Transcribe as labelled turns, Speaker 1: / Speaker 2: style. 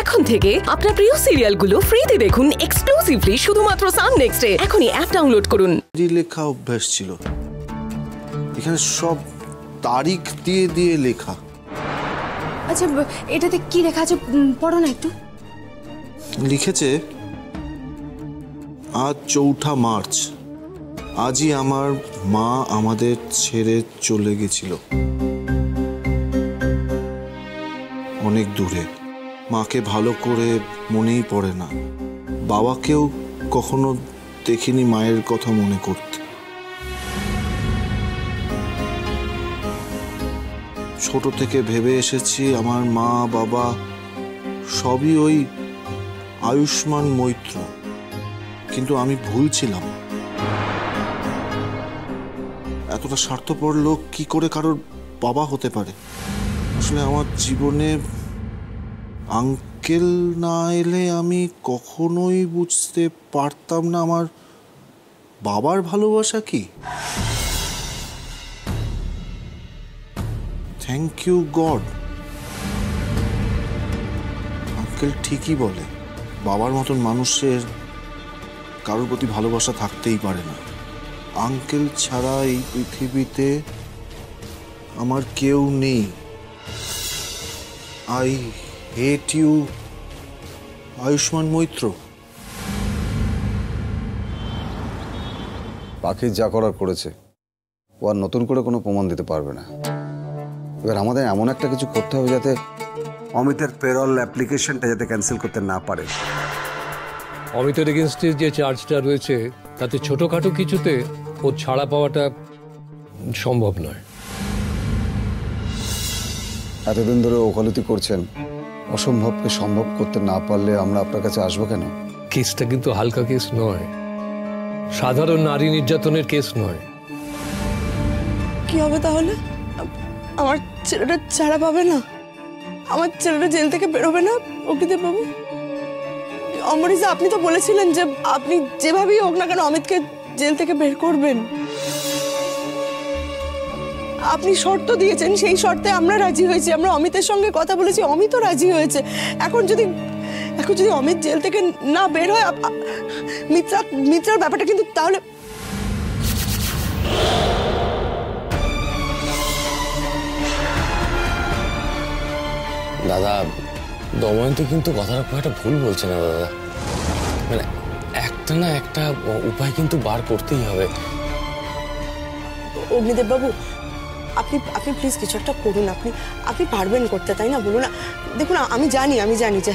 Speaker 1: এখন থেকে আপনার প্রিয় সিরিয়ালগুলো ফ্রিতে দেখুন এক্সক্লুসিভলি শুধুমাত্র সান নেক্সটে। এখনই অ্যাপ ডাউনলোড করুন।
Speaker 2: লেখা অভ্যাস ছিল, এখানে সব তারিখ দিয়ে দিয়ে লেখা।
Speaker 3: আচ্ছা, এটাতে কি লেখা আছে পড়ো না একটু।
Speaker 2: লিখেছে, আজ 4 মার্চ, আজই আমার মা আমাদের ছেড়ে চলে গেছিল অনেক দূরে। মাকে ভালো করে মনেই পড়ে না, বাবাকেও কখনো দেখিনি মায়ের কথা মনে করতে। ছোট থেকে ভেবে এসেছি আমার মা বাবা সবই ওই আয়ুষ্মান মৈত্র, কিন্তু আমি ভুল ছিলাম। এতটা স্বার্থপর লোক কি করে কারোর বাবা হতে পারে? আসলে আমার জীবনে আঙ্কেল না এলে আমি কখনোই বুঝতে পারতাম না আমার বাবার ভালোবাসা কি। Thank you god. আঙ্কেল ঠিকই বলে, বাবার মতন মানুষের কারোর প্রতি ভালোবাসা থাকতেই পারে না। আঙ্কেল ছাড়া এই পৃথিবীতে আমার কেউ নেই। I hate you Ayushman Maitra.
Speaker 4: পাখি যা করার করেছে, ও আর নতুন করে কোনো প্রমাণ দিতে পারবে না। এবার আমাদের এমন একটা কিছু করতে হবে যাতে অমিতের পেরোল অ্যাপ্লিকেশনটা যাতে ক্যান্সেল করতে না পারে।
Speaker 5: অমিতের এগেনস্টে যে চার্জটা রয়েছে তাতে ছোটখাটো কিছুতে ওর ছাড়া পাওয়াটা সম্ভব নয়।
Speaker 4: এতদিন ধরে ওকালতি করছেন, অসম্ভবকে সম্ভব করতে না পারলে আমরা আপনার কাছে আসবো কেন?
Speaker 5: কেসটা কিন্তু হালকা কেস নয়, সাধারণ নারী নির্যাতনের কেস নয়।
Speaker 6: কি হবে তাহলে? আমার ছেলেটা ছাড়া পাবে না? আমার ছেলেটা জেল থেকে বেরোবে না? অগ্নিদেব বাবু, অমরিজা, আপনি তো বলেছিলেন যে আপনি যেভাবেই হোক না কেন অমিতকে জেল থেকে বের করবেন। আপনি শর্ত দিয়েছেন, সেই শর্তে আমরা রাজি হয়েছি। আমরা অমিতের সঙ্গে কথা বলেছি, অমিতও রাজি হয়েছে। এখন যদি অমিত জেল থেকে না বের হয়, মিত্রার ব্যাপারটা কিন্তু তাহলে।
Speaker 7: দাদা, দময়ন্তী কিন্তু কথাটা খুব একটা ভুল বলছে না দাদা। মানে একটা না একটা উপায় কিন্তু বার করতেই হবে।
Speaker 6: অগ্নিদেব বাবু, আপনি প্লিজ কিছু একটা করুন। আপনি পারবেন করতে, তাই না? বলুন না। দেখুন, আমি জানি যে